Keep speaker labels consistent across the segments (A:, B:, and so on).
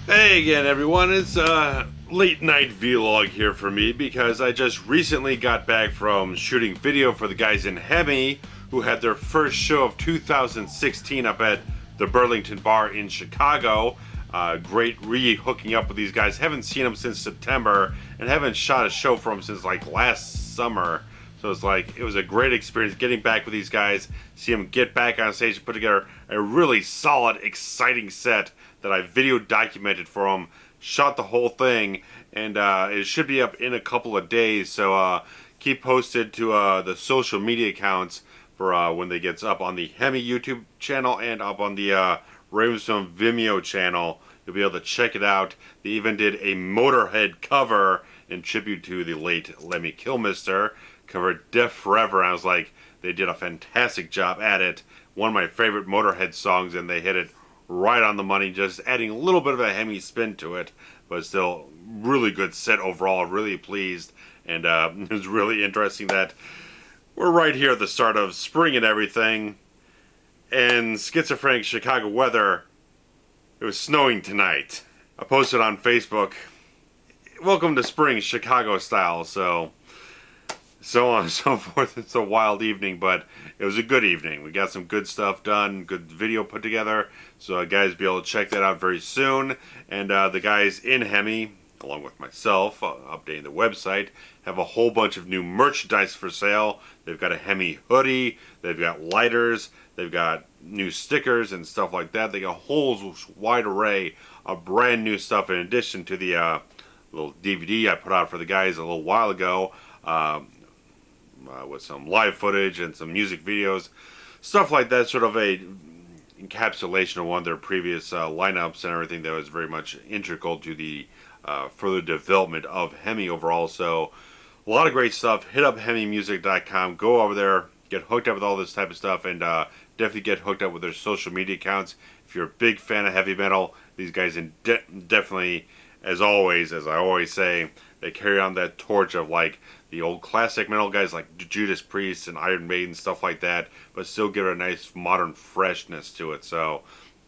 A: Hey again, everyone. It's a late night vlog here for me because I just recently got back from shooting video for the guys in HEMI who had their first show of 2016 up at the Burlington Bar in Chicago. Great re-hooking up with these guys. Haven't seen them since September and haven't shot a show for them since like last summer. So it's like, it was a great experience getting back with these guys, see them get back on stage and put together a really solid, exciting set that I video documented for them, shot the whole thing, and it should be up in a couple of days. So keep posted to the social media accounts for when they gets up on the HEMI YouTube channel and up on the RavensFilm Vimeo channel. You'll be able to check it out. They even did a Motorhead cover in tribute to the late Lemmy Kilmister. Covered Deaf Forever, and I was like, they did a fantastic job at it. One of my favorite Motorhead songs, and they hit it right on the money, just adding a little bit of a HEMI spin to it, but still really good set overall. Really pleased, and it was really interesting that we're right here at the start of spring and everything, and schizophrenic Chicago weather. It was snowing tonight. I posted on Facebook, welcome to spring Chicago style, so on and so forth. It's a wild evening, but it was a good evening. We got some good stuff done, good video put together, so guys be able to check that out very soon. And the guys in HEMI, along with myself, updating the website, have a whole bunch of new merchandise for sale. They've got a HEMI hoodie, they've got lighters, they've got new stickers and stuff like that. They got a whole wide array of brand new stuff in addition to the little DVD I put out for the guys a little while ago. With some live footage and some music videos, stuff like that, sort of a encapsulation of one of their previous lineups and everything that was very much integral to the further development of HEMI overall. So a lot of great stuff. Hit up HEMImusic.com, go over there, get hooked up with all this type of stuff, and definitely get hooked up with their social media accounts. If you're a big fan of heavy metal, these guys definitely, as always, as I always say, they carry on that torch of like the old classic metal guys like Judas Priest and Iron Maiden, stuff like that, but still give it a nice modern freshness to it. So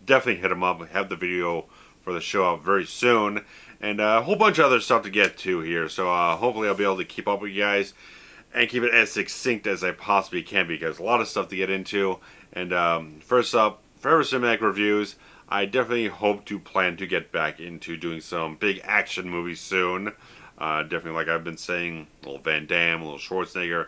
A: definitely hit them up. Have the video for the show out very soon, and a whole bunch of other stuff to get to here. So hopefully I'll be able to keep up with you guys and keep it as succinct as I possibly can, because a lot of stuff to get into. And first up, Forever Cinematic Reviews. I definitely hope to plan to get back into doing some big action movies soon. Definitely, like I've been saying, a little Van Damme, a little Schwarzenegger,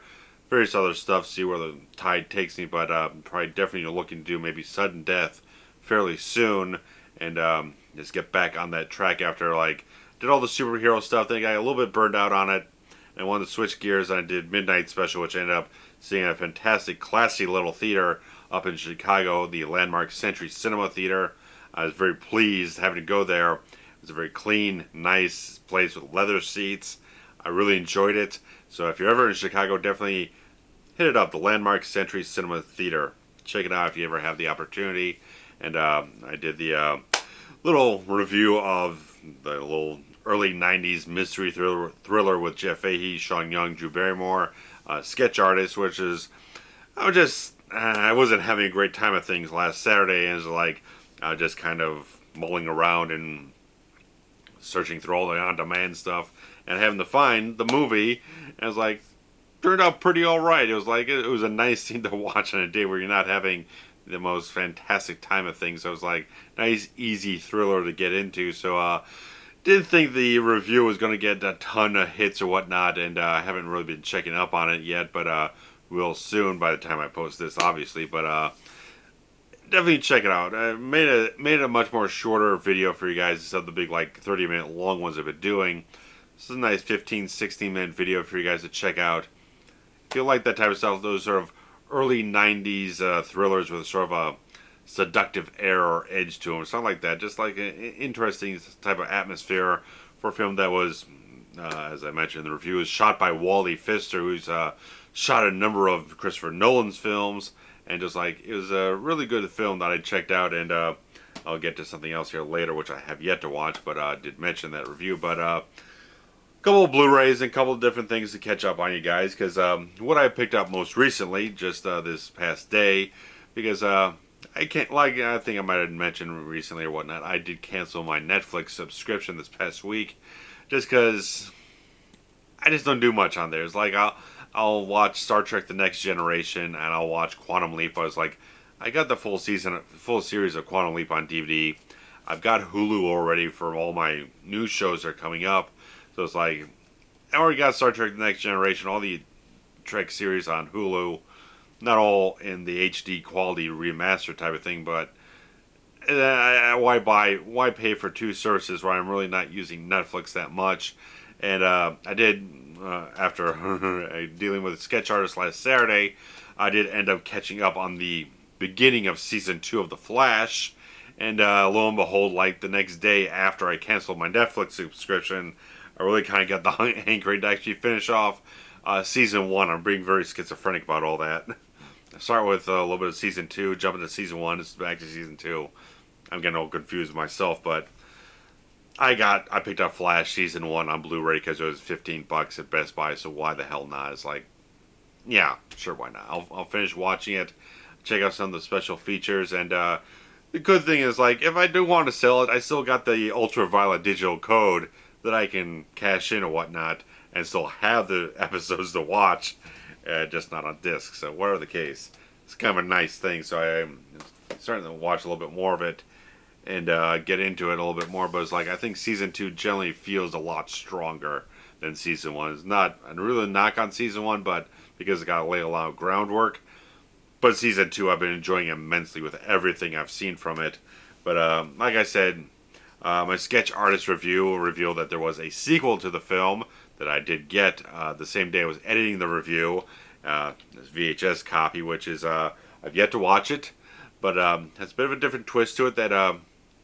A: various other stuff, see where the tide takes me, but probably definitely looking to do maybe Sudden Death fairly soon, and just get back on that track after, like, did all the superhero stuff, then I got a little bit burned out on it, and wanted to switch gears, and I did Midnight Special, which I ended up seeing at a fantastic, classy little theater up in Chicago, the landmark Century Cinema Theater. I was very pleased having to go there. It's a very clean, nice place with leather seats. I really enjoyed it. So if you're ever in Chicago, definitely hit it up. The Landmark Century Cinema Theater. Check it out if you ever have the opportunity. And I did the little review of the little early 90s mystery thriller with Jeff Fahey, Sean Young, Drew Barrymore, Sketch Artist, which is, I wasn't having a great time of things last Saturday, and it was like, I was just kind of mulling around and searching through all the on-demand stuff and having to find the movie, and it was like, turned out pretty alright. It was like, it was a nice thing to watch on a day where you're not having the most fantastic time of things. So it was like, nice, easy thriller to get into. So, didn't think the review was going to get a ton of hits or whatnot, and I haven't really been checking up on it yet, but will soon by the time I post this, obviously. But definitely check it out. I made it a much more shorter video for you guys instead of the big, like, 30-minute long ones I've been doing. This is a nice 15, 16-minute video for you guys to check out. If you like that type of stuff, those sort of early 90s thrillers with sort of a seductive air or edge to them, something like that. Just like an interesting type of atmosphere for a film that was, as I mentioned in the review, is shot by Wally Pfister, who's shot a number of Christopher Nolan's films. And just like, it was a really good film that I checked out, and I'll get to something else here later, which I have yet to watch, but I did mention that review. But a couple of Blu-Rays and a couple of different things to catch up on you guys, because what I picked up most recently, just this past day, because I I can't, like, I think I might have mentioned recently or whatnot, I did cancel my Netflix subscription this past week just because I just don't do much on there. It's like I'll watch Star Trek: The Next Generation and I'll watch Quantum Leap. I was like, I got the full series of Quantum Leap on DVD. I've got Hulu already for all my new shows that are coming up. So it's like, I already got Star Trek: The Next Generation, all the Trek series on Hulu. Not all in the HD quality remaster type of thing, but why pay for two services where I'm really not using Netflix that much? And I did, after dealing with a sketch artist last Saturday, I did end up catching up on the beginning of season 2 of The Flash. And lo and behold, like the next day after I canceled my Netflix subscription, I really kind of got the hankering to actually finish off season 1. I'm being very schizophrenic about all that. I start with a little bit of season 2, jump into season 1, it's back to season 2. I'm getting all confused myself, but I picked up Flash season 1 on Blu-ray because it was $15 at Best Buy, so why the hell not? It's like, yeah, sure, why not? I'll finish watching it, check out some of the special features, and the good thing is, like, if I do want to sell it, I still got the ultraviolet digital code that I can cash in or whatnot, and still have the episodes to watch, just not on disc. So whatever the case, it's kind of a nice thing. So I'm starting to watch a little bit more of it and get into it a little bit more. But it's like, I think season 2 generally feels a lot stronger than season 1. It's not a really knock on season 1, but because it got to lay a lot of groundwork. But season 2, I've been enjoying immensely with everything I've seen from it. But like I said, my sketch artist review revealed that there was a sequel to the film that I did get the same day I was editing the review. This VHS copy, which is, I've yet to watch it, but has a bit of a different twist to it that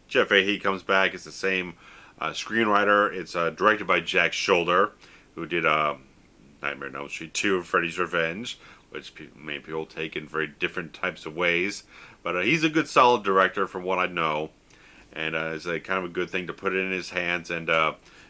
A: Jeff Fahey comes back. It's the same screenwriter. It's directed by Jack Shoulder, who did Nightmare on Elm Street 2, Freddy's Revenge, which many people take in very different types of ways. But he's a good, solid director from what I know. And it's a kind of a good thing to put it in his hands. And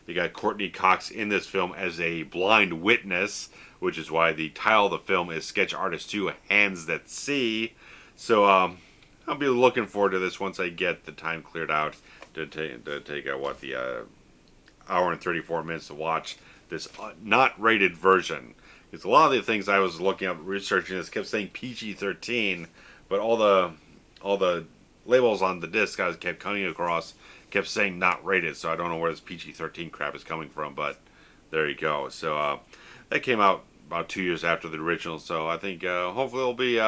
A: you got Courtney Cox in this film as a blind witness, which is why the title of the film is Sketch Artist 2, Hands That See. So I'll be looking forward to this once I get the time cleared out to take the hour and 34 minutes to watch this not rated version. Because a lot of the things I was looking up, researching this, kept saying PG-13, but all the labels on the disc I kept coming across kept saying not rated, so I don't know where this PG-13 crap is coming from, but there you go. So that came out about 2 years after the original, so I think hopefully it'll be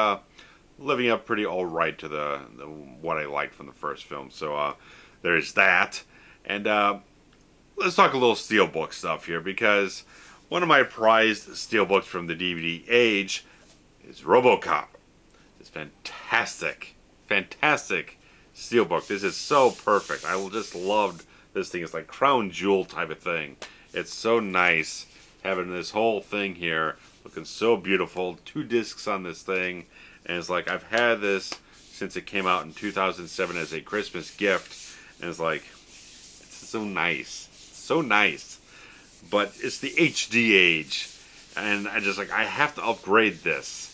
A: living up pretty alright to the what I liked from the first film. So there's that. And let's talk a little Steelbook stuff here, because one of my prized Steelbooks from the DVD age is RoboCop. It's fantastic Steelbook. This is so perfect. I just loved this thing. It's like crown jewel type of thing. It's so nice having this whole thing here looking so beautiful. 2 discs on this thing, and it's like I've had this since it came out in 2007 as a Christmas gift, and it's like, it's so nice. But it's the HD age, and I have to upgrade this.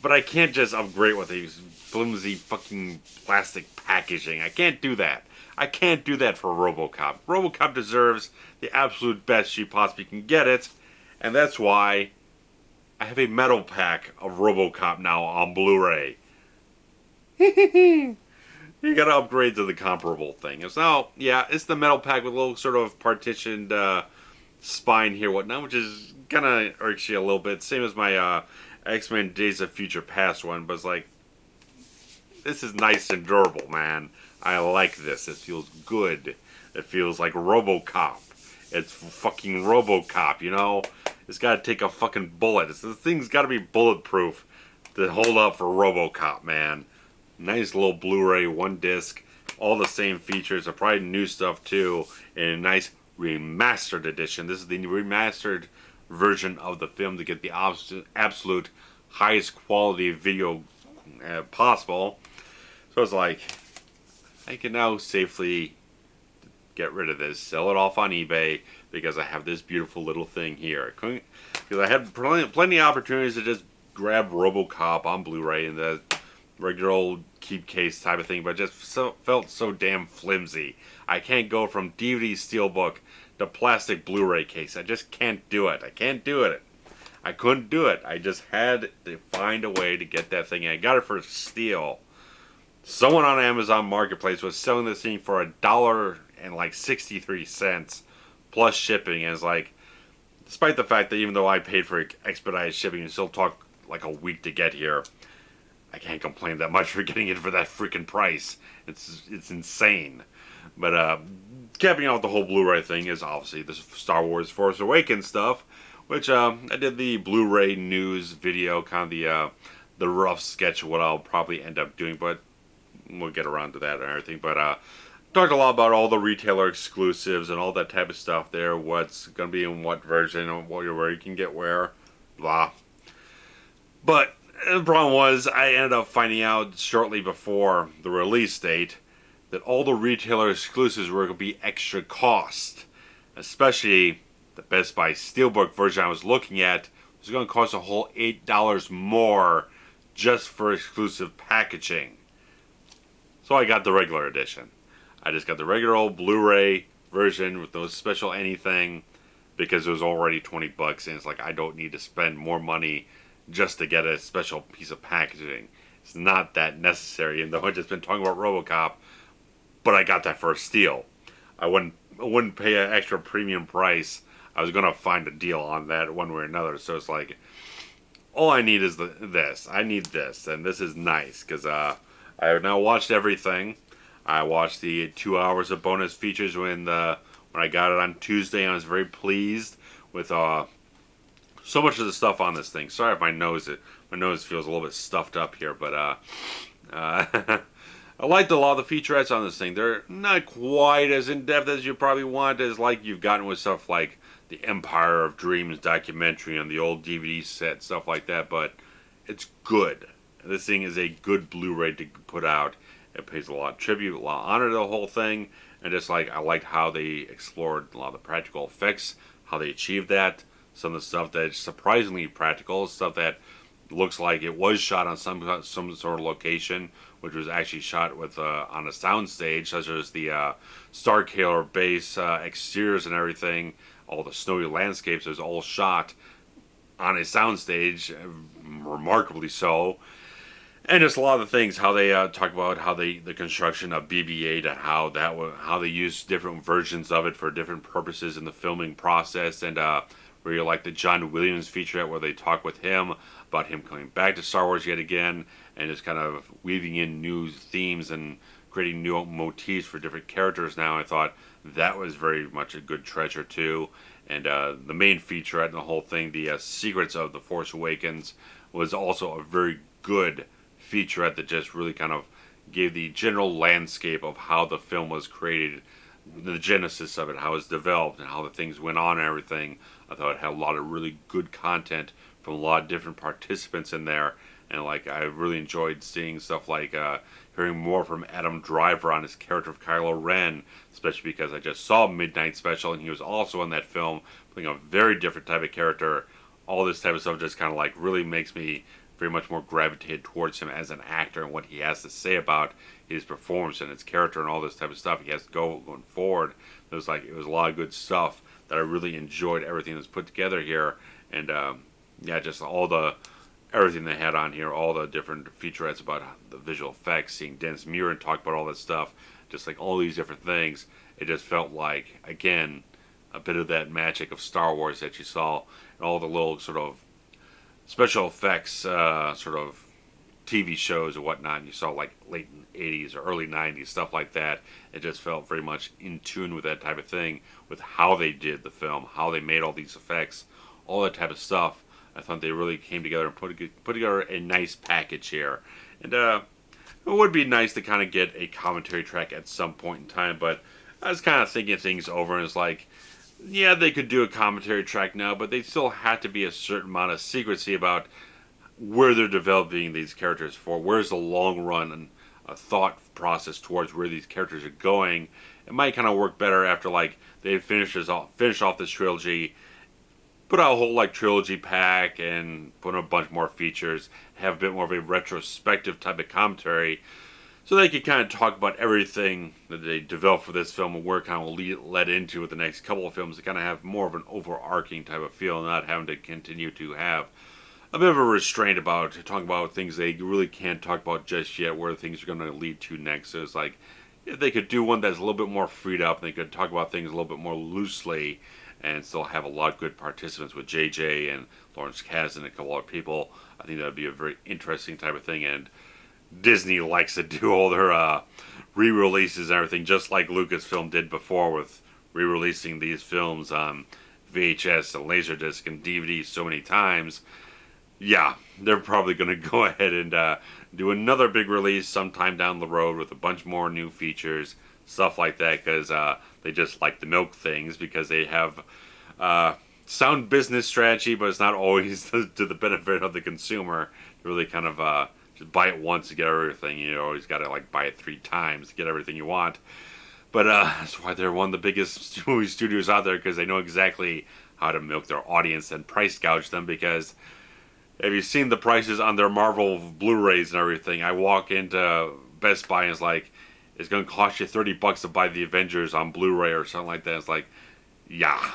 A: But I can't just upgrade with a flimsy fucking plastic packaging. I can't do that. I can't do that for RoboCop. RoboCop deserves the absolute best she possibly can get it, and that's why I have a Metalpak of RoboCop now on Blu-ray. You gotta upgrade to the comparable thing. It's now, yeah, it's the Metalpak with a little sort of partitioned spine here, whatnot, which is gonna irk you a little bit. Same as my X-Men Days of Future Past one, but it's like, this is nice and durable, man. I like this. It feels good. It feels like RoboCop. It's fucking RoboCop, you know? It's gotta take a fucking bullet. The thing's gotta be bulletproof to hold up for RoboCop, man. Nice little Blu-ray, 1 disc, all the same features, probably new stuff too, in a nice remastered edition. This is the remastered version of the film to get the absolute highest quality video possible. So it's like, I can now safely get rid of this, sell it off on eBay, because I have this beautiful little thing here. Because I had plenty of opportunities to just grab RoboCop on Blu-ray, and regular old keep case type of thing, but just felt so damn flimsy. I can't go from DVD steelbook to plastic Blu-ray case. I just can't do it. I can't do it. I couldn't do it. I just had to find a way to get that thing. I got it for steal. Someone on Amazon Marketplace was selling this thing for $1.63 plus shipping, and it's like, despite the fact that even though I paid for expedited shipping, it still took like a week to get here. I can't complain that much for getting it for that freaking price. It's insane. But capping out the whole Blu-ray thing is obviously the Star Wars Force Awakens stuff, which I did the Blu-ray news video, kind of the rough sketch of what I'll probably end up doing, but we'll get around to that and everything. But talked a lot about all the retailer exclusives and all that type of stuff there, what's going to be in what version, and where you can get where, blah. But the problem was, I ended up finding out shortly before the release date that all the retailer exclusives were going to be extra cost. Especially the Best Buy Steelbook version I was looking at was going to cost a whole $8 more just for exclusive packaging. So I got the regular edition. I just got the regular old Blu-ray version with no special anything because it was already $20 and it's like I don't need to spend more money just to get a special piece of packaging. It's not that necessary, and though I've just been talking about RoboCop, but I got that for a steal. I wouldn't pay an extra premium price. I was gonna find a deal on that one way or another. So it's like, all I need is this. I need this, and this is nice because I have now watched everything. I watched the 2 hours of bonus features when I got it on Tuesday. I was very pleased with so much of the stuff on this thing. Sorry if my nose feels a little bit stuffed up here, but I liked a lot of the featurettes on this thing. They're not quite as in-depth as you probably want, as like you've gotten with stuff like the Empire of Dreams documentary and the old DVD set, stuff like that, but it's good. This thing is a good Blu-ray to put out. It pays a lot of tribute, a lot of honor to the whole thing, and just like I liked how they explored a lot of the practical effects, how they achieved that. Some of the stuff that's surprisingly practical, stuff that looks like it was shot on some sort of location, which was actually shot with on a sound stage, such as the Starkiller base exteriors and everything. All the snowy landscapes is all shot on a sound stage, remarkably so. And just a lot of the things, how they talk about how the construction of BB-8 and how they use different versions of it for different purposes in the filming process, and really like the John Williams featurette where they talk with him about him coming back to Star Wars yet again and just kind of weaving in new themes and creating new motifs for different characters now. I thought that was very much a good treasure too. And the main featurette and the whole thing, the Secrets of the Force Awakens, was also a very good featurette that just really kind of gave the general landscape of how the film was created, the genesis of it, how it was developed, and how the things went on and everything. I thought it had a lot of really good content from a lot of different participants in there, and like I really enjoyed seeing stuff like hearing more from Adam Driver on his character of Kylo Ren, especially because I just saw Midnight Special and he was also in that film playing a very different type of character. All this type of stuff just kind of like really makes me very much more gravitated towards him as an actor and what he has to say about his performance and his character and all this type of stuff he has to go going forward. It was a lot of good stuff that I really enjoyed. Everything that's put together here, and just everything they had on here, all the different featurettes about the visual effects, seeing Dennis Muren talk about all that stuff, just like all these different things. It just felt like, again, a bit of that magic of Star Wars that you saw, and all the little sort of special effects sort of TV shows or whatnot, and you saw like late 80s or early 90s, stuff like that. It just felt very much in tune with that type of thing, with how they did the film, how they made all these effects, all that type of stuff. I thought they really came together and put together a nice package here. And it would be nice to kind of get a commentary track at some point in time, but I was kind of thinking things over, and it's like, yeah, they could do a commentary track now, but they still have to be a certain amount of secrecy about where they're developing these characters for. Where's the long run and a thought process towards where these characters are going. It might kind of work better after like they finish off this trilogy, put out a whole like trilogy pack and put in a bunch more features, have a bit more of a retrospective type of commentary, so they could kind of talk about everything that they developed for this film and where it kind of led into with the next couple of films to kind of have more of an overarching type of feel, not having to continue to have a bit of a restraint about talking about things they really can't talk about just yet, where things are going to lead to next. So it's like, if they could do one that's a little bit more freed up and they could talk about things a little bit more loosely and still have a lot of good participants with JJ and Lawrence Kasdan and a couple other people, I think that would be a very interesting type of thing. And Disney likes to do all their re-releases and everything, just like Lucasfilm did before with re-releasing these films on VHS and Laserdisc and DVD so many times. Yeah, they're probably going to go ahead and do another big release sometime down the road with a bunch more new features, stuff like that, because they just like to milk things, because they have sound business strategy, but it's not always to the benefit of the consumer. Really kind of just buy it once to get everything. You always got to like buy it 3 times to get everything you want. But that's why they're one of the biggest movie studios out there, because they know exactly how to milk their audience and price gouge them. Because have you seen the prices on their Marvel Blu-Rays and everything? I walk into Best Buy and it's like, it's going to cost you $30 to buy the Avengers on Blu-ray or something like that. It's like, yeah.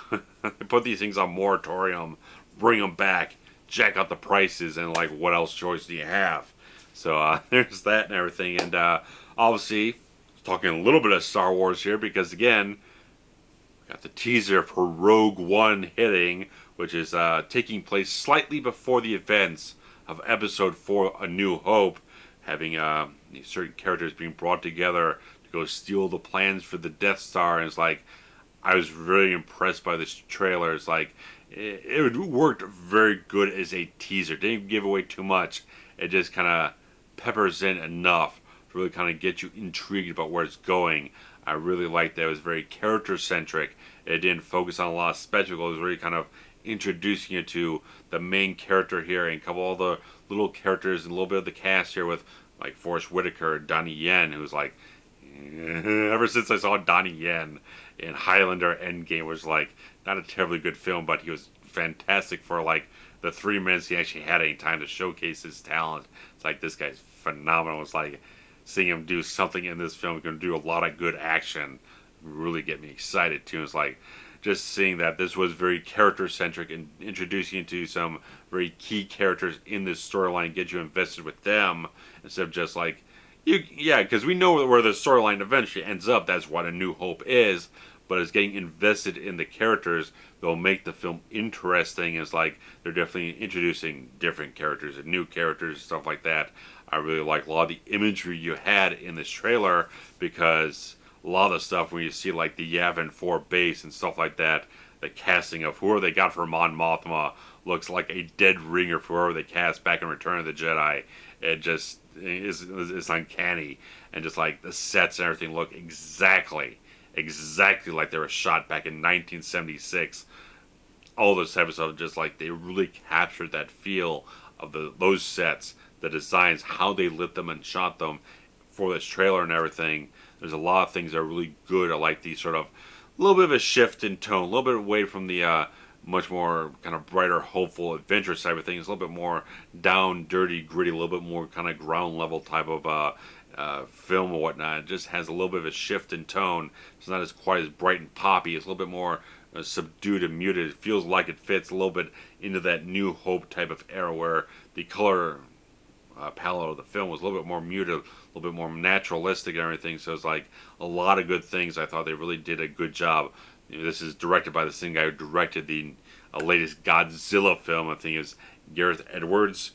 A: Put these things on moratorium, bring them back, jack out the prices, and like, what else choice do you have? So there's that and everything. And obviously, talking a little bit of Star Wars here, because again, got the teaser for Rogue One hitting, which is taking place slightly before the events of Episode 4, A New Hope, having certain characters being brought together to go steal the plans for the Death Star. And it's like, I was really impressed by this trailer. It's like, it worked very good as a teaser. Didn't give away too much. It just kind of peppers in enough to really kind of get you intrigued about where it's going. I really liked that. It was very character-centric. It didn't focus on a lot of spectacles. It was really kind of introducing you to the main character here and a couple of the little characters and a little bit of the cast here with like Forrest Whitaker, Donnie Yen, who's like, ever since I saw Donnie Yen in Highlander Endgame, was like not a terribly good film, but he was fantastic for like the 3 minutes he actually had any time to showcase his talent. It's like, this guy's phenomenal. It's like seeing him do something in this film, going to do a lot of good action, really get me excited too. It's like, just seeing that this was very character-centric and introducing you to some very key characters in this storyline, get you invested with them, instead of just like, because we know where the storyline eventually ends up. That's what A New Hope is, but it's getting invested in the characters that'll make the film interesting. It's like, they're definitely introducing different characters and new characters and stuff like that. I really like a lot of the imagery you had in this trailer, because a lot of the stuff when you see like the Yavin 4 base and stuff like that, the casting of whoever they got for Mon Mothma looks like a dead ringer for whoever they cast back in Return of the Jedi. It just is uncanny, and just like the sets and everything look exactly like they were shot back in 1976. All those types of stuff, just like they really captured that feel of those sets, the designs, how they lit them and shot them for this trailer and everything. There's a lot of things that are really good. I like the sort of a little bit of a shift in tone, a little bit away from the much more kind of brighter, hopeful, adventurous type of things, a little bit more down, dirty, gritty, a little bit more kind of ground level type of film or whatnot. It just has a little bit of a shift in tone. It's not as quite as bright and poppy. It's a little bit more subdued and muted. It feels like it fits a little bit into that New Hope type of era, where the color palette of the film was a little bit more muted, a little bit more naturalistic and everything. So it's like a lot of good things. I thought they really did a good job. This is directed by the same guy who directed the latest Godzilla film. I think it's Gareth Edwards.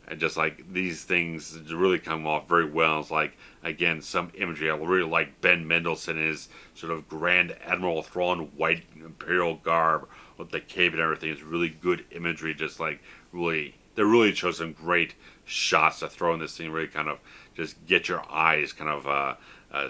A: And just like these things really come off very well. It's like, again, some imagery. I really like Ben Mendelsohn in his sort of Grand Admiral Thrawn white Imperial garb with the cape and everything. It's really good imagery. Just like they really chose some great shots to throw in this thing. Really kind of just get your eyes kind of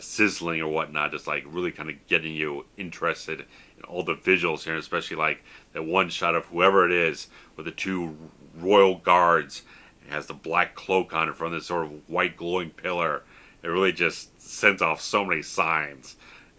A: sizzling or whatnot. Just like really kind of getting you interested in all the visuals here, especially like that one shot of whoever it is with the 2 royal guards. Has the black cloak on in front of this sort of white glowing pillar. It really just sends off so many signs.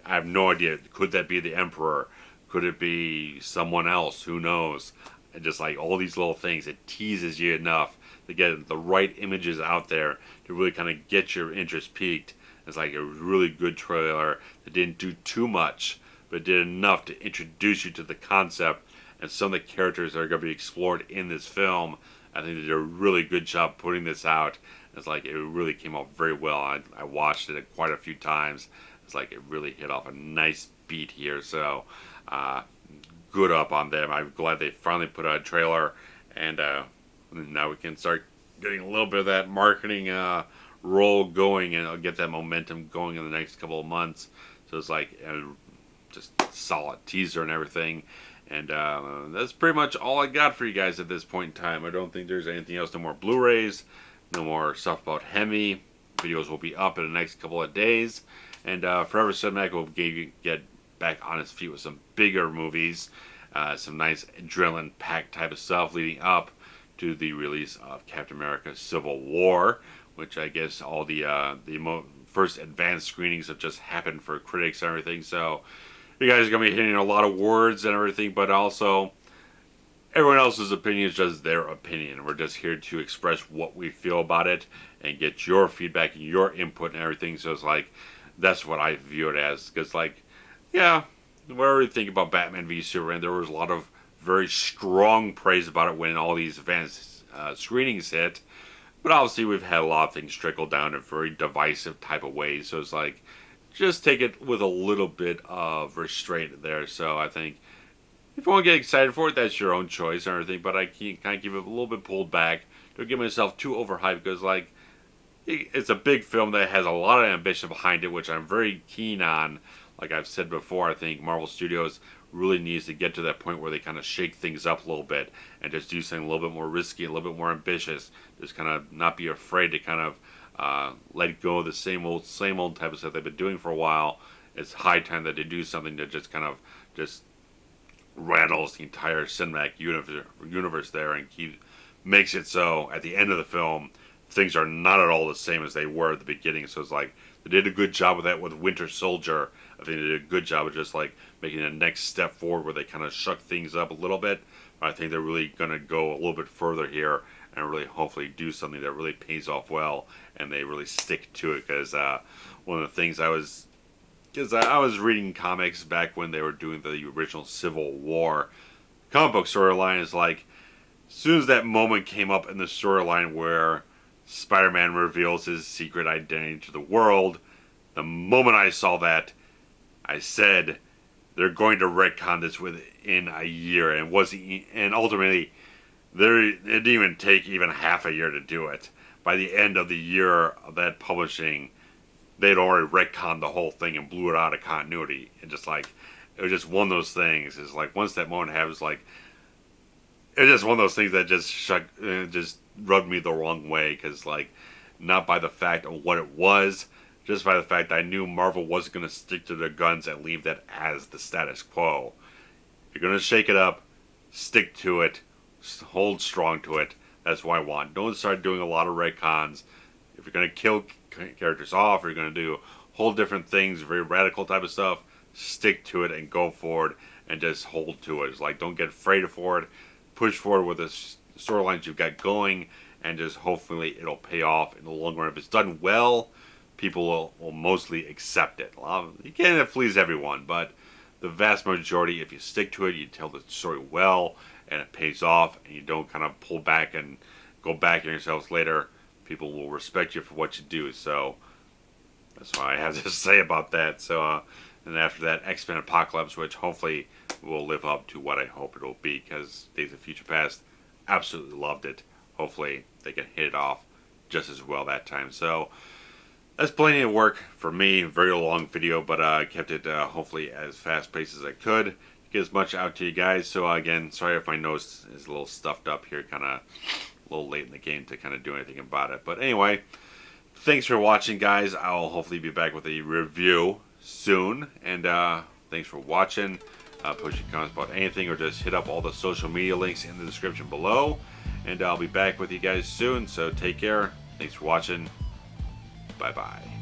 A: I have no idea. Could that be the Emperor? Could it be someone else? Who knows? and just like all these little things, it teases you enough to get the right images out there to really kind of get your interest peaked. It's like a really good trailer that didn't do too much, but did enough to introduce you to the concept and some of the characters that are going to be explored in this film. I think they did a really good job putting this out. It's like it really came out very well. I watched it quite a few times. It's like it really hit off a nice beat here. So good up on them. I'm glad they finally put out a trailer, and now we can start getting a little bit of that marketing roll going, and I'll get that momentum going in the next couple of months. So it's like just solid teaser and everything. And that's pretty much all I got for you guys at this point in time. I don't think there's anything else. No more Blu-Rays, no more stuff about HEMI. Videos will be up in the next couple of days. And Forever Cinematic will get back on his feet with some bigger movies. Some nice adrenaline-packed type of stuff leading up to the release of Captain America Civil War, which I guess all the first advanced screenings have just happened for critics and everything. So you guys are going to be hearing a lot of words and everything, but also everyone else's opinion is just their opinion. We're just here to express what we feel about it and get your feedback and your input and everything. So it's like, that's what I view it as. Because like, yeah, whatever you think about Batman v Superman, there was a lot of very strong praise about it when all these advanced screenings hit. But obviously we've had a lot of things trickle down in very divisive type of ways. So it's like, just take it with a little bit of restraint there. So I think if you want to get excited for it, that's your own choice and everything. But I can kind of keep it a little bit pulled back. Don't get myself too overhyped, because like it's a big film that has a lot of ambition behind it, which I'm very keen on. Like I've said before, I think Marvel Studios really needs to get to that point where they kind of shake things up a little bit and just do something a little bit more risky, a little bit more ambitious. Just kind of not be afraid to kind of let go of the same old type of stuff they've been doing for a while. It's high time that they do something that just kind of just rattles the entire cinematic universe there and makes it so at the end of the film things are not at all the same as they were at the beginning. So it's like they did a good job with that with Winter Soldier. I think they did a good job of just like making the next step forward where they kind of shook things up a little bit. But I think they're really going to go a little bit further here and really hopefully do something that really pays off well and they really stick to it. Because one of the things I was reading comics back when they were doing the original Civil War comic book storyline, is like as soon as that moment came up in the storyline where Spider-Man reveals his secret identity to the world, the moment I saw that, I said they're going to retcon this within a year, and ultimately it didn't even take even half a year to do it. By the end of the year of that publishing, they'd already retconned the whole thing and blew it out of continuity. And just like, it was just one of those things. It's like once that moment happens, like it's just one of those things that just rubbed me the wrong way. Because like, not by the fact of what it was, just by the fact that I knew Marvel wasn't going to stick to their guns and leave that as the status quo. If you're going to shake it up, stick to it, hold strong to it. That's what I want. Don't start doing a lot of retcons. If you're going to kill characters off, or you're going to do whole different things, very radical type of stuff, stick to it and go forward and just hold to it. It's like, don't get afraid for it. Push forward with the storylines you've got going, and just hopefully it'll pay off in the long run. If it's done well, people will mostly accept it. You can't please everyone, but the vast majority, if you stick to it, you tell the story well, and it pays off, and you don't kind of pull back and go back on yourselves later, people will respect you for what you do. So that's what I have to say about that. So and after that, X-Men Apocalypse, which hopefully will live up to what I hope it will be, because Days of Future Past, absolutely loved it. Hopefully they can hit it off just as well that time. So that's plenty of work for me. Very long video, but I kept it hopefully as fast paced as I could to get as much out to you guys. So again, sorry if my nose is a little stuffed up here, kind of a little late in the game to kind of do anything about it. But anyway, thanks for watching, guys. I'll hopefully be back with a review soon. And thanks for watching. Post your comments about anything, or just hit up all the social media links in the description below. And I'll be back with you guys soon. So take care. Thanks for watching. Bye-bye.